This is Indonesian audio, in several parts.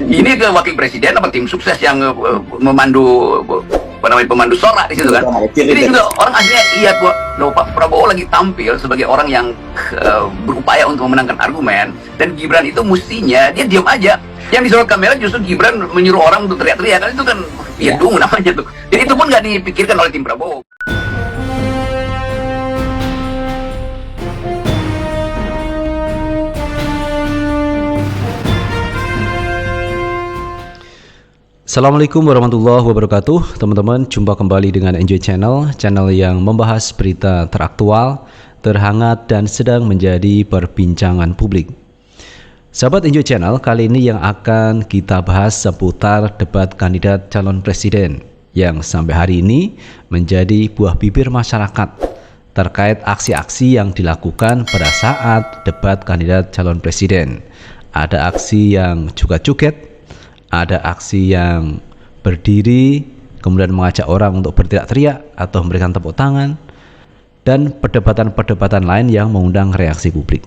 Ini ke wakil presiden apa tim sukses yang memandu pemandu sorak di situ kan. Jadi juga orang aslinya lihat bahwa Pak Prabowo lagi tampil sebagai orang yang berupaya untuk memenangkan argumen, dan Gibran itu mestinya dia diam aja. Yang disorot kamera justru Gibran menyuruh orang untuk teriak-teriak, kan itu kan piadung namanya tuh. Jadi itu pun nggak dipikirkan oleh tim Prabowo. Assalamualaikum warahmatullahi wabarakatuh. Teman-teman, jumpa kembali dengan Enjoy Channel yang membahas berita teraktual, terhangat, dan sedang menjadi perbincangan publik. Sahabat Enjoy Channel, kali ini yang akan kita bahas seputar debat kandidat calon presiden yang sampai hari ini menjadi buah bibir masyarakat terkait aksi-aksi yang dilakukan pada saat debat kandidat calon presiden. Ada aksi yang joget-joget, ada aksi yang berdiri kemudian mengajak orang untuk berteriak-teriak atau memberikan tepuk tangan, dan perdebatan-perdebatan lain yang mengundang reaksi publik.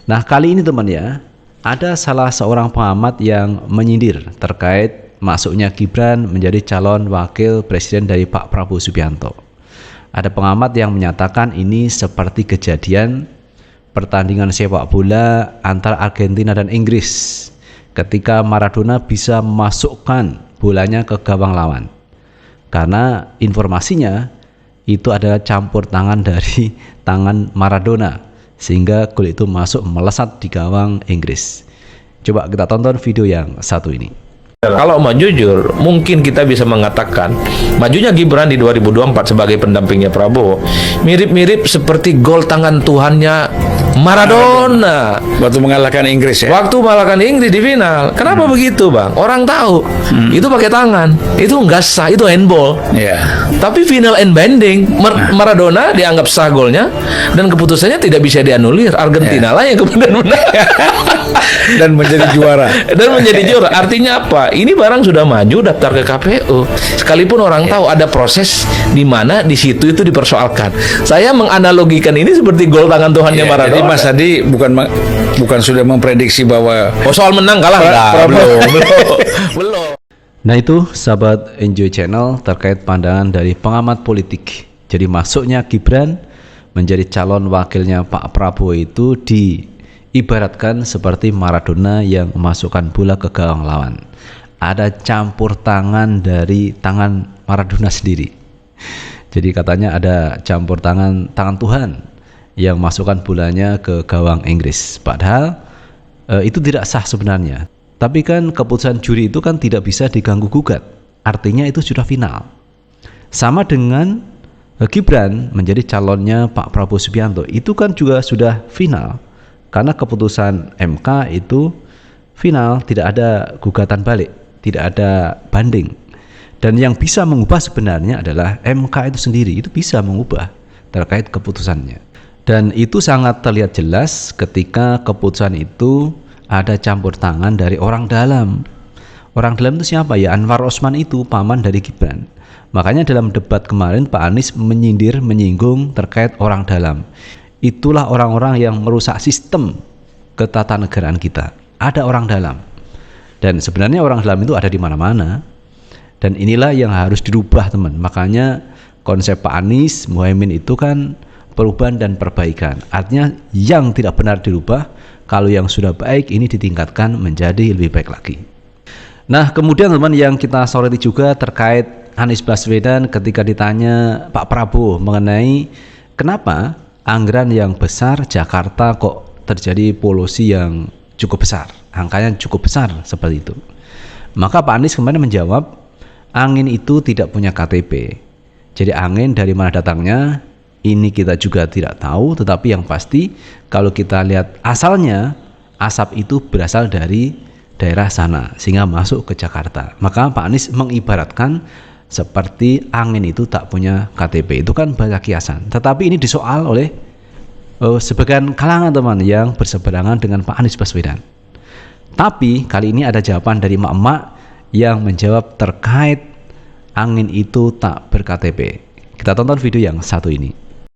Nah, kali ini teman ya, ada salah seorang pengamat yang menyindir terkait masuknya Gibran menjadi calon wakil presiden dari Pak Prabowo Subianto. Ada pengamat yang menyatakan ini seperti kejadian pertandingan sepak bola antara Argentina dan Inggris ketika Maradona bisa memasukkan bolanya ke gawang lawan, karena informasinya itu adalah campur tangan dari tangan Maradona sehingga gol itu masuk melesat di gawang Inggris. Coba kita tonton video yang satu ini. Kalau mau jujur, mungkin kita bisa mengatakan majunya Gibran di 2024 sebagai pendampingnya Prabowo mirip-mirip seperti gol tangan Tuhannya Maradona waktu mengalahkan Inggris ya. Waktu mengalahkan Inggris di final. Kenapa begitu, Bang? Orang tahu itu pakai tangan, itu enggak sah, itu handball. Ya. Tapi final and bending, Maradona dianggap sah golnya dan keputusannya tidak bisa dianulir. Argentina lah yang kemudian menang Dan menjadi juara. Artinya apa? Ini barang sudah maju daftar ke KPU. Sekalipun orang tahu ada proses di mana di situ itu dipersoalkan. Saya menganalogikan ini seperti gol tangan Tuhannya Maradona. Jadi Mas Adi bukan sudah memprediksi bahwa soal menang kalah belum. Nah, itu sahabat Enjoy Channel terkait pandangan dari pengamat politik. Jadi masuknya Gibran menjadi calon wakilnya Pak Prabowo itu diibaratkan seperti Maradona yang memasukkan bola ke gawang lawan. Ada campur tangan dari tangan Maradona sendiri. Jadi katanya ada campur tangan Tuhan yang masukkan bolanya ke gawang Inggris. Padahal itu tidak sah sebenarnya. Tapi kan keputusan juri itu kan tidak bisa diganggu gugat. Artinya itu sudah final. Sama dengan Gibran menjadi calonnya Pak Prabowo Subianto, itu kan juga sudah final. Karena keputusan MK itu final, tidak ada gugatan balik, tidak ada banding. Dan yang bisa mengubah sebenarnya adalah MK itu sendiri, itu bisa mengubah terkait keputusannya. Dan itu sangat terlihat jelas ketika keputusan itu ada campur tangan dari orang dalam. Orang dalam itu siapa ya? Anwar Osman itu paman dari Gibran. Makanya dalam debat kemarin Pak Anies menyinggung terkait orang dalam. Itulah orang-orang yang merusak sistem ketatanegaraan kita. Ada orang dalam. Dan sebenarnya orang dalam itu ada di mana-mana. Dan inilah yang harus dirubah, teman. Makanya konsep Pak Anies, Muhaimin itu kan perubahan dan perbaikan. Artinya yang tidak benar dirubah, kalau yang sudah baik ini ditingkatkan menjadi lebih baik lagi. Nah, kemudian teman yang kita soroti juga terkait Anies Baswedan ketika ditanya Pak Prabowo mengenai kenapa anggaran yang besar Jakarta kok terjadi polusi yang cukup besar, angkanya cukup besar seperti itu. Maka Pak Anies kemarin menjawab, angin itu tidak punya KTP. Jadi angin dari mana datangnya ini kita juga tidak tahu, tetapi yang pasti kalau kita lihat asalnya, asap itu berasal dari daerah sana sehingga masuk ke Jakarta. Maka Pak Anies mengibaratkan seperti angin itu tak punya KTP. Itu kan banyak kiasan. Tetapi ini disoal oleh sebagian kalangan teman yang berseberangan dengan Pak Anies Baswedan. Tapi kali ini ada jawaban dari emak-emak yang menjawab terkait angin itu tak ber-KTP. Kita tonton video yang satu ini.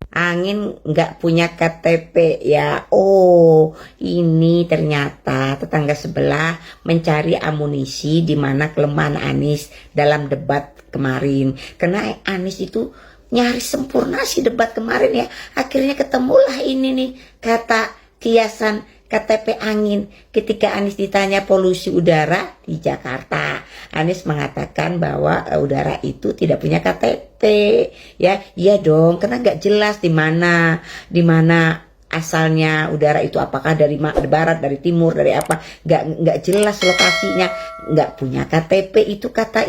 Angin nggak punya KTP ya. Oh, ini ternyata tetangga sebelah mencari amunisi di mana kelemahan Anies dalam debat kemarin. Karena Anies itu nyaris sempurna sih debat kemarin ya. Akhirnya ketemulah ini nih kata kiasan KTP angin ketika Anies ditanya polusi udara di Jakarta. Anies mengatakan bahwa udara itu tidak punya KTP. Ya, iya dong, karena nggak jelas di mana asalnya udara itu, apakah dari barat, dari timur, dari apa, nggak jelas lokasinya, nggak punya KTP itu kata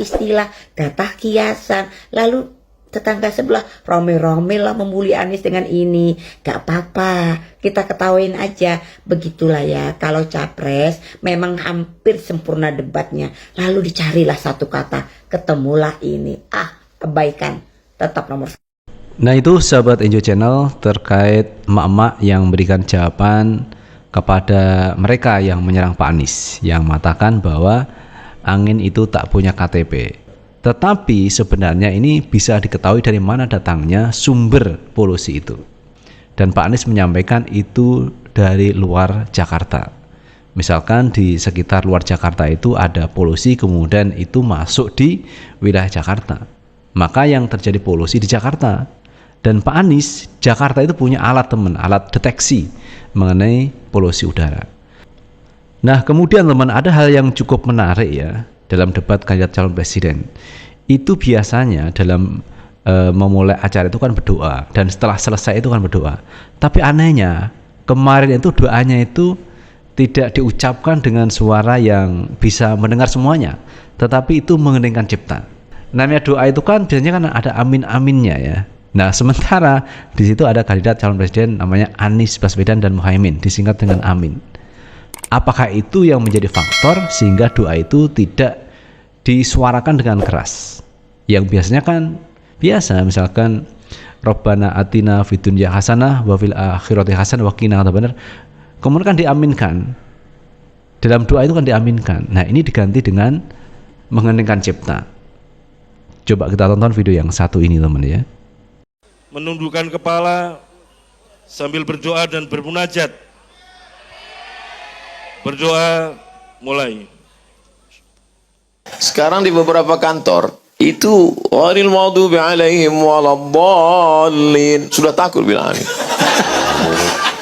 istilah, kata kiasan. Lalu tetangga sebelah rame-rame lah membuli Anies dengan ini. Gak apa-apa, kita ketawain aja. Begitulah ya, kalau capres memang hampir sempurna debatnya, lalu dicarilah satu kata, ketemulah ini. Kebaikan tetap nomor. Nah itu sahabat Enjoy Channel terkait emak-emak yang memberikan jawaban kepada mereka yang menyerang Pak Anies, yang mengatakan bahwa angin itu tak punya KTP. Tetapi sebenarnya ini bisa diketahui dari mana datangnya sumber polusi itu. Dan Pak Anies menyampaikan itu dari luar Jakarta. Misalkan di sekitar luar Jakarta itu ada polusi, kemudian itu masuk di wilayah Jakarta. Maka yang terjadi polusi di Jakarta. Dan Pak Anies, Jakarta itu punya alat alat deteksi mengenai polusi udara. Nah kemudian teman, ada hal yang cukup menarik ya dalam debat kandidat calon presiden. Itu biasanya dalam memulai acara itu kan berdoa, dan setelah selesai itu kan berdoa. Tapi anehnya kemarin itu doanya itu tidak diucapkan dengan suara yang bisa mendengar semuanya, tetapi itu mengheningkan cipta. Namanya doa itu kan biasanya kan ada amin-aminnya ya. Nah sementara di situ ada kandidat calon presiden namanya Anies Baswedan dan Muhaimin, disingkat dengan Amin. Apakah itu yang menjadi faktor sehingga doa itu tidak disuarakan dengan keras? Yang biasanya kan biasa, misalkan Rabbana atina fid dunya hasanah wa fil akhirati hasanah wa qina adzabannar. Kemudian kan diaminkan. Dalam doa itu kan diaminkan. Nah, ini diganti dengan mengheningkan cipta. Coba kita tonton video yang satu ini teman ya. Menundukkan kepala sambil berdoa dan bermunajat. Berdoa mulai. Sekarang di beberapa kantor itu ghairil maghdubi alaihim waladdallin sudah takut bilang amin.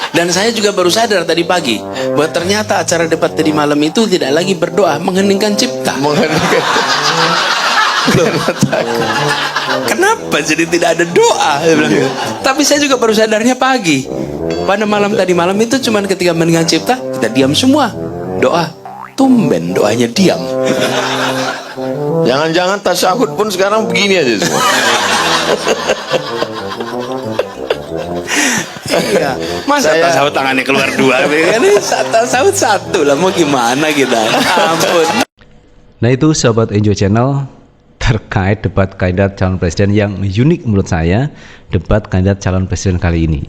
Dan saya juga baru sadar tadi pagi bahwa ternyata acara debat tadi malam itu tidak lagi berdoa, mengheningkan cipta. Kenapa jadi tidak ada doa? Tapi saya juga baru sadarnya pagi. Pada malam tadi malam itu cuman ketika mengheningkan cipta kita diam semua. Doa, tumben doanya diam. Jangan-jangan tasyahud pun sekarang begini aja semua. Iya. Masa tasawuf tangannya keluar dua, kan? Tasawuf satu lah, mau gimana kita? Ampun. Nah itu sahabat Enjoy Channel terkait debat kandidat calon presiden yang unik menurut saya, debat kandidat calon presiden kali ini.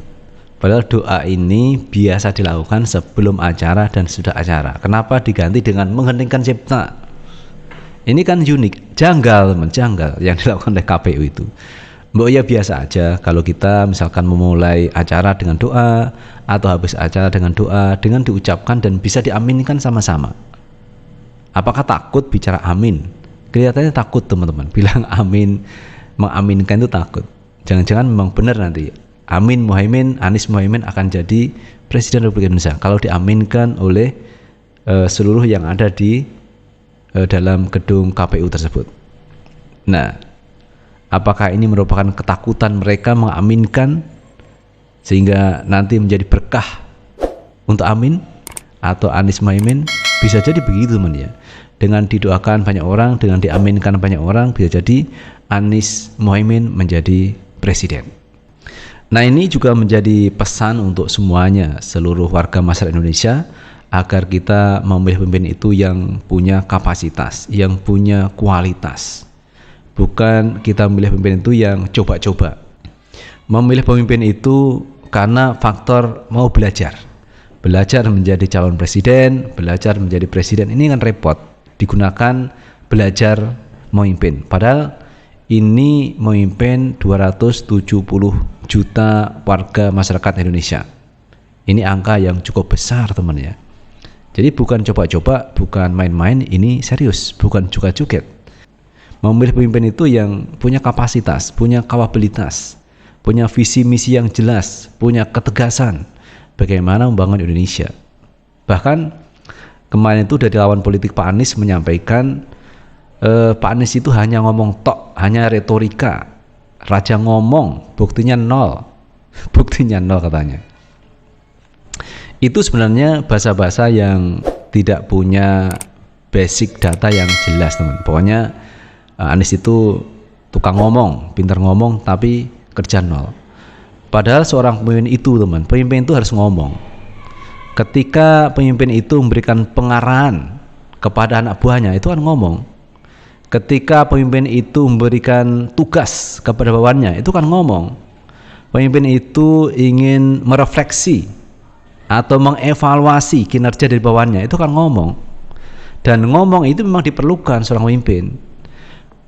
Padahal doa ini biasa dilakukan sebelum acara dan sudah acara. Kenapa diganti dengan mengheningkan cipta? Ini kan unik, janggal yang dilakukan oleh KPU itu. Mbak ya biasa aja kalau kita misalkan memulai acara dengan doa atau habis acara dengan doa, dengan diucapkan dan bisa diaminkan sama-sama. Apakah takut bicara amin? Kelihatannya takut teman-teman, bilang amin, mengaminkan itu takut. Jangan-jangan memang benar nanti Amin Muhaimin, Anies Muhaimin akan jadi Presiden Republik Indonesia kalau diaminkan oleh seluruh yang ada di dalam gedung KPU tersebut. Nah, apakah ini merupakan ketakutan mereka mengaminkan sehingga nanti menjadi berkah untuk Amin atau Anies Muhaimin? Bisa jadi begitu teman ya. Dengan didoakan banyak orang, dengan diaminkan banyak orang, bisa jadi Anies Muhaimin menjadi presiden. Nah, ini juga menjadi pesan untuk semuanya, seluruh warga masyarakat Indonesia, agar kita memilih pemimpin itu yang punya kapasitas, yang punya kualitas. Bukan kita memilih pemimpin itu yang coba-coba. Memilih pemimpin itu karena faktor mau belajar. Belajar menjadi calon presiden, belajar menjadi presiden, ini kan repot. Digunakan belajar memimpin. Padahal ini memimpin 270 juta warga masyarakat Indonesia. Ini angka yang cukup besar teman ya. Jadi bukan coba-coba, bukan main-main, ini serius, bukan juga-joget. Memilih pemimpin itu yang punya kapasitas, punya kapabilitas, punya visi misi yang jelas, punya ketegasan bagaimana membangun Indonesia. Bahkan kemarin itu dari lawan politik Pak Anies menyampaikan Pak Anies itu hanya ngomong tok, hanya retorika, raja ngomong, buktinya nol. Buktinya nol katanya. Itu sebenarnya bahasa-bahasa yang tidak punya basic data yang jelas teman. Pokoknya Anies itu tukang ngomong, pintar ngomong, tapi kerja nol. Padahal seorang pemimpin itu teman, pemimpin itu harus ngomong. Ketika pemimpin itu memberikan pengarahan kepada anak buahnya, itu kan ngomong. Ketika pemimpin itu memberikan tugas kepada bawahannya, itu kan ngomong. Pemimpin itu ingin merefleksi atau mengevaluasi kinerja dari bawahannya, itu kan ngomong. Dan ngomong itu memang diperlukan seorang pemimpin.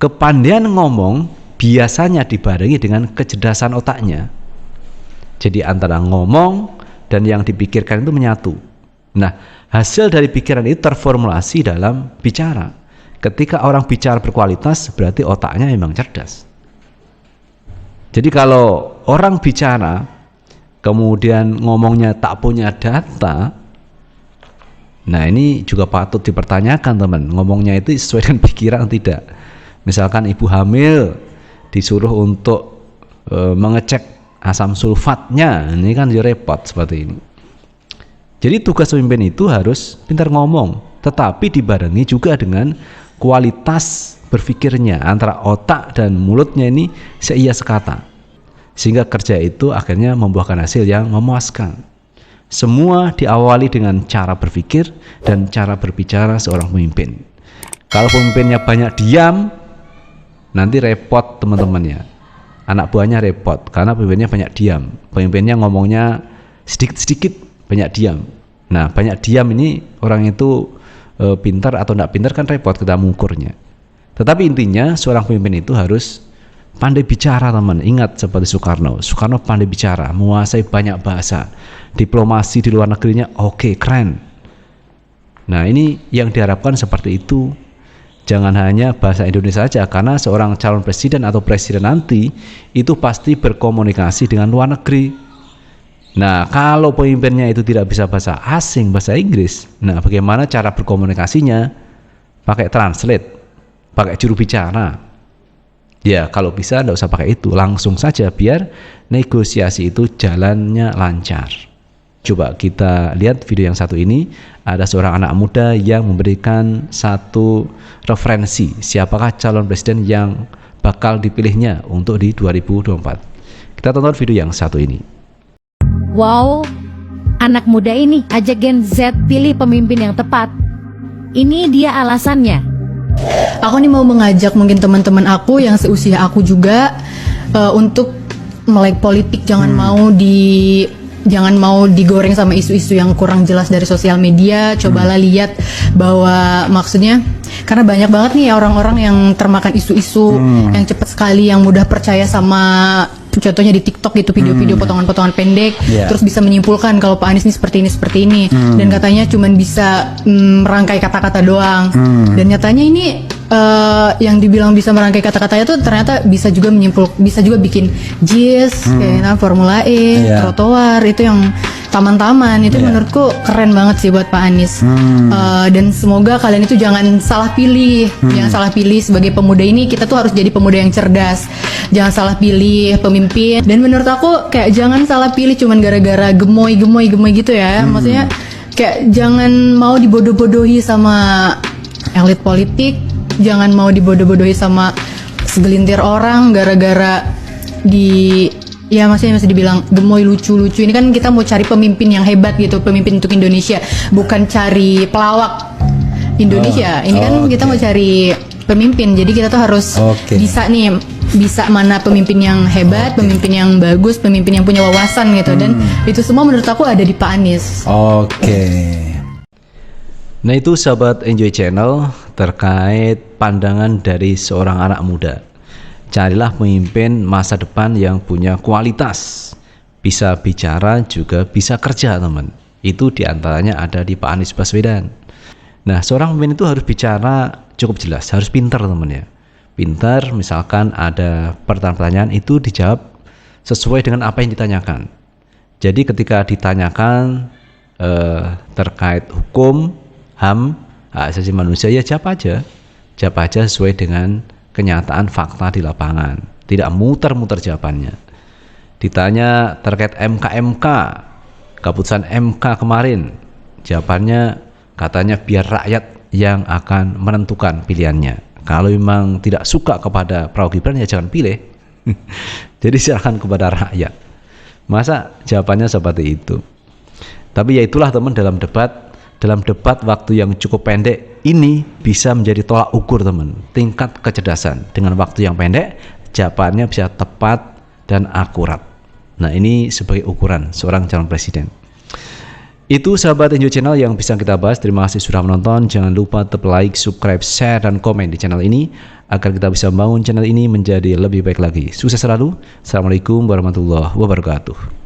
Kepandaian ngomong biasanya dibarengi dengan kecerdasan otaknya. Jadi antara ngomong dan yang dipikirkan itu menyatu. Nah, hasil dari pikiran itu terformulasi dalam bicara. Ketika orang bicara berkualitas, berarti otaknya memang cerdas. Jadi kalau orang bicara kemudian ngomongnya tak punya data, nah ini juga patut dipertanyakan teman, ngomongnya itu sesuai dengan pikiran atau tidak. Misalkan ibu hamil disuruh untuk mengecek asam sulfatnya, ini kan repot seperti ini. Jadi tugas pemimpin itu harus pintar ngomong, tetapi dibarengi juga dengan kualitas berpikirnya, antara otak dan mulutnya ini seia sekata, sehingga kerja itu akhirnya membuahkan hasil yang memuaskan. Semua diawali dengan cara berpikir dan cara berbicara seorang pemimpin. Kalau pemimpinnya banyak diam, nanti repot teman-temannya, anak buahnya repot karena pemimpinnya banyak diam. Pemimpinnya ngomongnya sedikit-sedikit, banyak diam. Nah, banyak diam ini orang itu pintar atau tidak pintar kan repot kita mengukurnya. Tetapi intinya seorang pemimpin itu harus pandai bicara teman. Ingat seperti Soekarno pandai bicara, menguasai banyak bahasa, diplomasi di luar negerinya oke, keren. Nah ini yang diharapkan seperti itu. Jangan hanya bahasa Indonesia saja, karena seorang calon presiden atau presiden nanti itu pasti berkomunikasi dengan luar negeri. Nah, kalau pemimpinnya itu tidak bisa bahasa asing, bahasa Inggris, nah bagaimana cara berkomunikasinya? Pakai translate, pakai juru bicara. Ya, kalau bisa tidak usah pakai itu, langsung saja biar negosiasi itu jalannya lancar. Coba kita lihat video yang satu ini. Ada seorang anak muda yang memberikan satu referensi siapakah calon presiden yang bakal dipilihnya untuk di 2024. Kita tonton video yang satu ini. Wow, anak muda ini ajak Gen Z pilih pemimpin yang tepat. Ini dia alasannya. Aku nih mau mengajak mungkin teman-teman aku yang seusia aku juga untuk melek politik. Jangan mau digoreng sama isu-isu yang kurang jelas dari sosial media. Cobalah lihat bahwa maksudnya, karena banyak banget nih orang-orang yang termakan isu-isu yang cepat sekali, yang mudah percaya sama contohnya di TikTok gitu, video-video potongan-potongan pendek, terus bisa menyimpulkan kalau Pak Anies ini seperti ini dan katanya cuman bisa merangkai kata-kata doang. Dan nyatanya ini yang dibilang bisa merangkai kata-katanya tuh ternyata bisa juga bikin JIS, kayak Formula E, trotoar, itu yang taman-taman itu menurutku keren banget sih buat Pak Anies. Dan semoga kalian itu jangan salah pilih. Jangan salah pilih. Sebagai pemuda ini kita tuh harus jadi pemuda yang cerdas. Jangan salah pilih pemimpin. Dan menurut aku kayak jangan salah pilih cuman gara-gara gemoy gitu ya. Maksudnya kayak jangan mau dibodoh-bodohi sama elit politik. Jangan mau dibodoh-bodohi sama segelintir orang gara-gara ya masih dibilang gemoy, lucu-lucu. Ini kan kita mau cari pemimpin yang hebat gitu, pemimpin untuk Indonesia, bukan cari pelawak Indonesia. Ini kan kita mau cari pemimpin, jadi kita tuh harus bisa mana pemimpin yang hebat, pemimpin yang bagus, pemimpin yang punya wawasan gitu. Dan itu semua menurut aku ada di Pak Anies. Nah itu sahabat Enjoy Channel terkait pandangan dari seorang anak muda. Carilah pemimpin masa depan yang punya kualitas, bisa bicara juga bisa kerja, teman. Itu diantaranya ada di Pak Anies Baswedan. Nah, seorang pemimpin itu harus bicara cukup jelas, harus pintar, teman ya. Pintar, misalkan ada pertanyaan itu dijawab sesuai dengan apa yang ditanyakan. Jadi ketika ditanyakan terkait hukum, HAM, hak asasi manusia, ya jawab aja sesuai dengan kenyataan fakta di lapangan, tidak muter-muter jawabannya. Ditanya terkait MK, keputusan MK kemarin, jawabannya katanya biar rakyat yang akan menentukan pilihannya. Kalau memang tidak suka kepada Prabowo Gibran ya jangan pilih. Jadi serahkan kepada rakyat. Masa jawabannya seperti itu? Tapi ya itulah teman, dalam debat waktu yang cukup pendek ini bisa menjadi tolak ukur, teman, tingkat kecerdasan. Dengan waktu yang pendek jawabannya bisa tepat dan akurat. Nah, ini sebagai ukuran seorang calon presiden. Itu sahabat Enjoy Channel yang bisa kita bahas. Terima kasih sudah menonton. Jangan lupa tetap like, subscribe, share, dan komen di channel ini agar kita bisa membangun channel ini menjadi lebih baik lagi. Sukses selalu. Assalamualaikum warahmatullahi wabarakatuh.